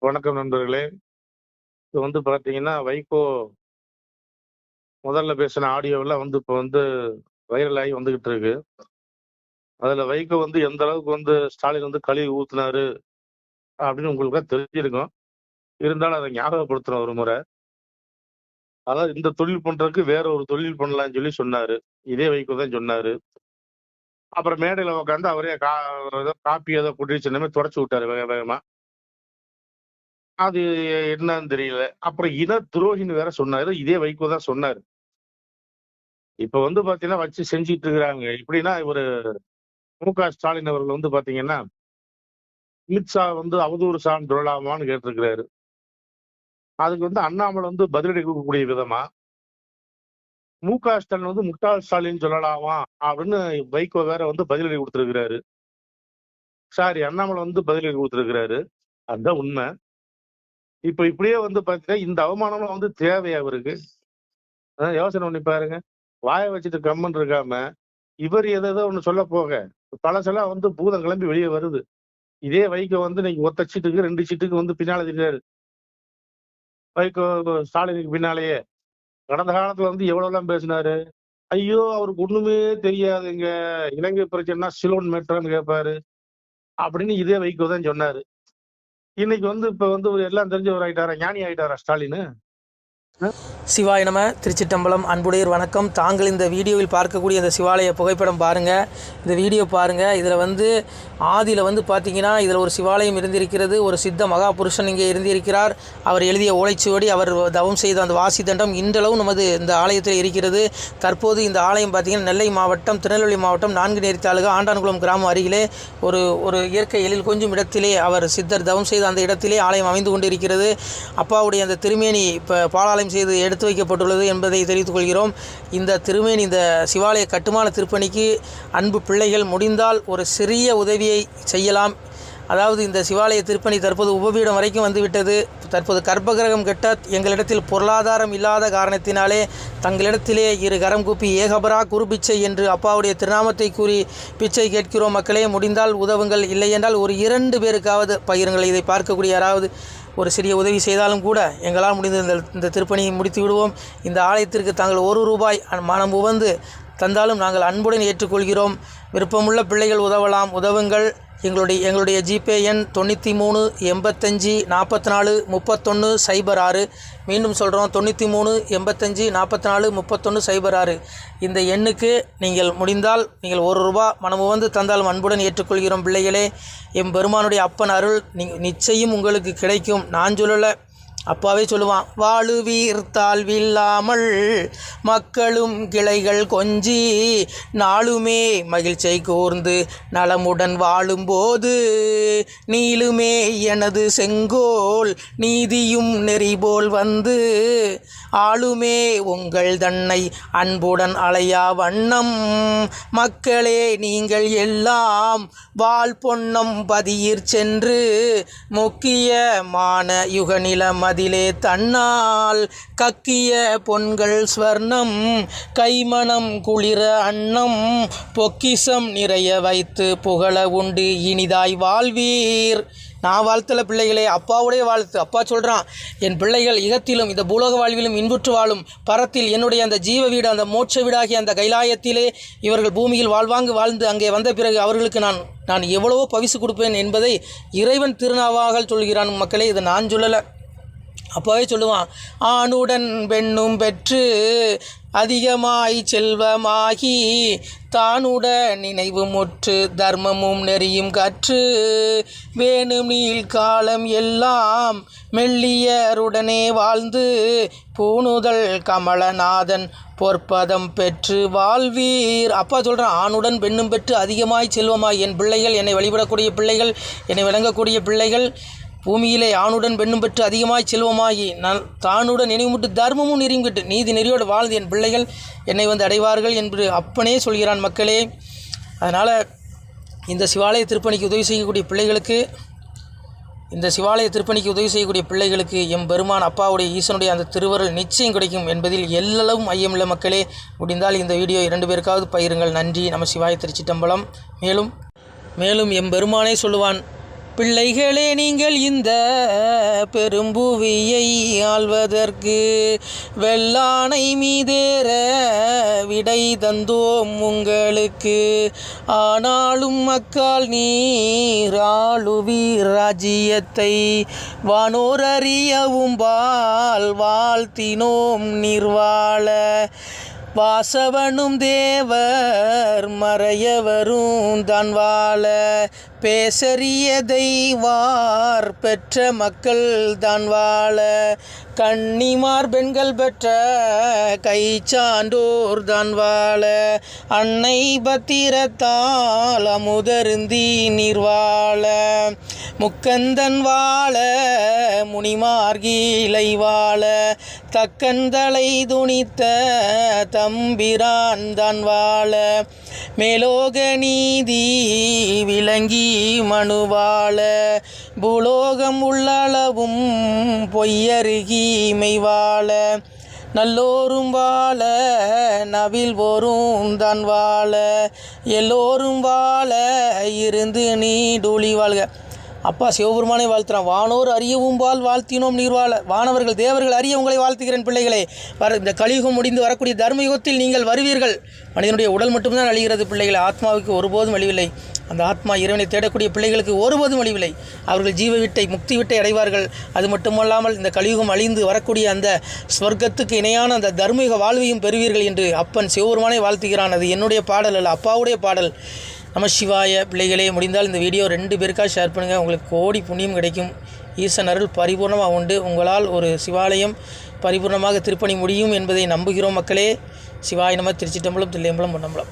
வணக்கம் நண்பர்களே. இது பார்த்தீங்கன்னா, வைகோ முதல்ல பேசின ஆடியோவெல்லாம் இப்ப வைரல் ஆகி வந்துகிட்டு இருக்கு. அதுல வைகோ எந்த அளவுக்கு ஸ்டாலின் கழுவி ஊத்துனாரு அப்படின்னு உங்களுக்கு தெரிஞ்சிருக்கும். இருந்தாலும் அதை ஞாபகப்படுத்துறோம் ஒரு முறை. அதாவது இந்த தொழில் பண்றதுக்கு வேற ஒரு தொழில் பண்ணலாம்னு சொன்னாரு. இதே வைகோ தான் சொன்னாரு. அப்புறம் மேடையில உட்காந்து அவரே காப்பி ஏதோ புடிச்சுமே தொடச்சு விட்டாரு வேக வேகமா. அது என்னன்னு தெரியல. அப்புறம் இன துரோகின்னு வேற சொன்னாரு. இதே வைகோ தான் சொன்னாரு. இப்ப பாத்தீங்கன்னா வச்சு செஞ்சுட்டு இருக்கிறாங்க. எப்படின்னா இவரு மு.க. ஸ்டாலின் அவர்கள் பாத்தீங்கன்னா, அமித்ஷா அவதூறு சான்னு சொல்லலாமான்னு கேட்டிருக்கிறாரு. அதுக்கு அண்ணாமலை பதிலடி கொடுக்கக்கூடிய விதமா, மு.க. ஸ்டாலின் முட்டாள் ஸ்டாலின் சொல்லலாமா அப்படின்னு வைகோ வேற பதிலடி கொடுத்திருக்கிறாரு. சாரி, அண்ணாமலை பதிலடி கொடுத்திருக்கிறாரு. அதுதான் உண்மை. இப்ப இப்படியே பாத்தீங்கன்னா இந்த அவமானம் தேவையா அவருக்கு? யோசனை பண்ணி பாருங்க. வாயை வச்சுட்டு கம்மன் இருக்காம இவர் ஏதோ ஒண்ணு சொல்ல போக பழசெல்லாம் பூதம் கிளம்பி வெளியே வருது. இதே வைகோ இன்னைக்கு ஒத்த சீட்டுக்கு 2 சீட்டுக்கு பின்னால தெரியாது. வைகோ ஸ்டாலினுக்கு பின்னாலேயே கடந்த காலத்துல எவ்வளவு எல்லாம் பேசினாரு. ஐயோ அவருக்கு ஒண்ணுமே தெரியாதுங்க, இலங்கை பிரச்சனைனா சிலோன் மேட்டர்னு கேட்பாரு அப்படின்னு இதே வைகோ தான் சொன்னாரு. இன்னைக்கு இப்ப எல்லாம் தெரிஞ்சவர் ஆயிட்டாரா, ஞானி ஆயிட்டாரா ஸ்டாலின்? சிவாய நம. திருச்சிட்டம்பலம் அன்புடையர் வணக்கம். தாங்கள் இந்த வீடியோவில் பார்க்கக்கூடிய இந்த சிவாலய புகைப்படம் பாருங்கள். இந்த வீடியோ பாருங்கள். இதில் ஆதியில் பார்த்தீங்கன்னா இதில் ஒரு சிவாலயம் இருந்திருக்கிறது. ஒரு சித்த மகாபுருஷன் இங்கே இருந்திருக்கிறார். அவர் எழுதிய ஓலைச்சுவடி, அவர் தவம் செய்த அந்த வாசி தண்டம் இன்றளவும் நமது இந்த ஆலயத்தில் இருக்கிறது. தற்போது இந்த ஆலயம் பார்த்திங்கன்னா நெல்லை மாவட்டம், திருநெல்வேலி மாவட்டம், 4 நேரி தாலுகா, ஆண்டான்குளம் கிராமம் அருகிலே ஒரு இயற்கை எழில் கொஞ்சம் இடத்திலே அவர் சித்தர் தவம் செய்த அந்த இடத்திலே ஆலயம் அமைந்து கொண்டிருக்கிறது. அப்பாவுடைய அந்த திருமேனி இப்போ பாலாலயம் செய்து எடுத்து வைக்கப்பட்டுள்ளது என்பதை தெரிவித்துக் கொள்கிறோம். இந்த திருமேனி, இந்த சிவாலய கட்டுமான திருப்பணிக்கு அன்பு பிள்ளைகள் முடிந்தால் ஒரு சிறிய உதவியை செய்யலாம். அதாவது இந்த சிவாலய திருப்பணி தற்போது உபபீடம் வரைக்கும் வந்துவிட்டது. தற்போது கர்ப்பகிரகம் கட்ட எங்களிடத்தில் பொருளாதாரம் இல்லாத காரணத்தினாலே தங்களிடத்திலே 2 கரம் கூப்பி ஏகபரா குரு பிச்சை என்று அப்பாவுடைய திருநாமத்தை கூறி பிச்சை கேட்கிறோம். மக்களே, முடிந்தால் உதவுங்கள். இல்லை என்றால் ஒரு 2 பேருக்காவது பகிருங்கள். இதை பார்க்கக்கூடிய யாராவது ஒரு சிறிய உதவி செய்தாலும் கூட எங்களால் முடிந்த இந்த திருப்பணியை முடித்து விடுவோம். இந்த ஆலயத்திற்கு தாங்கள் 1 ரூபாய் மனம் உவந்து தந்தாலும் நாங்கள் அன்புடன் ஏற்றுக்கொள்கிறோம். விருப்பமுள்ள பிள்ளைகள் உதவலாம், உதவுங்கள். எங்களுடைய ஜிபே எண் 93 85 44 31 06. மீண்டும் சொல்கிறோம், 93 85 44 31 06. இந்த எண்ணுக்கு நீங்கள் முடிந்தால் நீங்கள் 1 ரூபா மனமு வந்து தந்தாலும் அன்புடன் ஏற்றுக்கொள்கிறோம். பிள்ளைகளே, எம்பெருமானுடைய அப்பன் அருள் நிச்சயம் உங்களுக்கு கிடைக்கும். நான் சொல்லலை, அப்பாவே சொல்லுவான், வாழுவீர் தாழ்வில்லாமல் மக்களும் கிளைகள் கொஞ்சி நாளுமே மகிழ்ச்சியை கூர்ந்து நலமுடன் வாழும்போது நீளுமே எனது செங்கோல் நீதியும் நெறிபோல் வந்து ஆளுமே உங்கள் தன்னை அன்புடன் அலையா வண்ணம் மக்களே நீங்கள் எல்லாம் வால் பொன்னம் பதியிற் சென்று முக்கியமான யுகநில அதிலே தன்னால் கக்கிய பொன்கள் ஸ்வர்ணம் கைமணம் குளிர அன்னம் பொக்கிசம் நிறைய வைத்து புகழ உண்டு இனிதாய் வாழ்வீர். நான் வாழ்த்தல பிள்ளைகளே, அப்பாவுடைய வாழ்த்து. அப்பா சொல்கிறான், என் பிள்ளைகள் இகத்திலும் இந்த பூலோக வாழ்விலும் இன்புற்று வாழும் பரத்தில் என்னுடைய அந்த ஜீவ வீடு, அந்த மோட்ச வீடாகிய அந்த கைலாயத்திலே இவர்கள் பூமியில் வாழ்வாங்கு வாழ்ந்து அங்கே வந்த பிறகு அவர்களுக்கு நான் எவ்வளவோ பரிசு கொடுப்பேன் என்பதை இறைவன் திருநாவாக சொல்கிறான். மக்களே, இதை நான் சொல்லலை, அப்பாவே சொல்லுவான். ஆணுடன் பெண்ணும் பெற்று அதிகமாய் செல்வமாகி தானுட நினைவு முற்று தர்மமும் நெறியும் கற்று வேணும் நீள் காலம் எல்லாம் மெல்லியருடனே வாழ்ந்து பூணுதல் கமலநாதன் பொற்பதம் பெற்று வாழ்வீர். அப்பா சொல்கிறான், ஆணுடன் பெண்ணும் பெற்று அதிகமாய் செல்வமாய். என் பிள்ளைகள், என்னை வழிபடக்கூடிய பிள்ளைகள், என்னை விளங்கக்கூடிய பிள்ளைகள் பூமியிலே ஆணுடன் பெண்ணும் பெற்று அதிகமாய் செல்வமாகி நான் தானுடன் நினைவுமுட்டு தர்மமும் நெறியும் கட்டு நீதி நெறியோடு வாழ்ந்து என் பிள்ளைகள் என்னை அடைவார்கள் என்று அப்பனே சொல்கிறான். மக்களே, அதனால் இந்த சிவாலய திருப்பணிக்கு உதவி செய்யக்கூடிய பிள்ளைகளுக்கு எம்பெருமான் அப்பாவுடைய ஈசனுடைய அந்த திருவருள் நிச்சயம் கிடைக்கும் என்பதில் எல்லளவும் ஐயமில்லை. மக்களே, முடிந்தால் இந்த வீடியோ 2 பேருக்காவது பகிருங்கள். நன்றி. நம சிவாய. திருச்சிட்டம்பலம். மேலும் எம்பெருமானே சொல்லுவான், பிள்ளைகளே நீங்கள் இந்த பெரும்புவியை ஆள்வதற்கு வெள்ளானை மீதேற விடை தந்தோம் உங்களுக்கு. ஆனாலும் மக்கால் நீர் ஆளுவீர் ராஜ்யத்தை வானோர் அறியவும் வாழ்த்தினோம் நீர்வாழ. வாசவனும் தேவர் மறையவரும் தான் வாழ பேசறியதை வார் பெற்ற மக்கள் தான் வாழ. கன்னிமார் பெண்கள் பெற்ற கை சான்றோர் தான் வாழ. அன்னை பத்திரத்தால் அமுதருந்தி நீர் வாழ. முக்கந்தன் வாழ முனிமார்கீழை வாழ. தக்கந்தலை துணித்த தம்பிரான் தான் வாழ. மேலோக நீதி விளங்கி மனுவாழ. பூலோகம் உள்ளளவும் பொய்யருகி மெய்வாழ. நல்லோரும் வாழ நவில் போரும் தான் வாழ. எல்லோரும் வாழ இருந்து நீடூழி வாழ்க. அப்பா சிவபெருமானை வாழ்த்துறான். வானோர் அறியவும் வாழ்த்தினோம் நீர்வாழ. வானவர்கள் தேவர்கள் அறிய உங்களை வாழ்த்துகிறேன் பிள்ளைகளே. இந்த கலியுகம் முடிந்து வரக்கூடிய தர்மயுகத்தில் நீங்கள் வருவீர்கள். மனிதனுடைய உடல் மட்டும்தான் அழிகிறது பிள்ளைகளை. ஆத்மாவுக்கு ஒருபோதும் அழிவில்லை. அந்த ஆத்மா இறைவனை தேடக்கூடிய பிள்ளைகளுக்கு ஒருபோதும் அழிவில்லை. அவர்கள் ஜீவ விட்டை முக்தி விட்டை அடைவார்கள். அது மட்டுமல்லாமல் இந்த கலியுகம் அழிந்து வரக்கூடிய அந்த ஸ்வர்க்கத்துக்கு இணையான அந்த தர்மயுக வாழ்வையும் பெறுவீர்கள் என்று அப்பன் சிவபெருமானை வாழ்த்துகிறான். அது என்னுடைய பாடல் அல்ல, அப்பாவுடைய பாடல். நம சிவாய. பிள்ளைகளே, முடிந்தால் இந்த வீடியோ 2 பேருக்காக ஷேர் பண்ணுங்கள். உங்களுக்கு கோடி புண்ணியம் கிடைக்கும். ஈசன் அருள் பரிபூர்ணமாக உண்டு. உங்களால் ஒரு சிவாலயம் பரிபூர்ணமாக திருப்பணி முடியும் என்பதை நம்புகிறோம் மக்களே. சிவாய நம. திருச்சிட்டம்பலம், தில்லையம்பலம், பொன்னம்பலம்.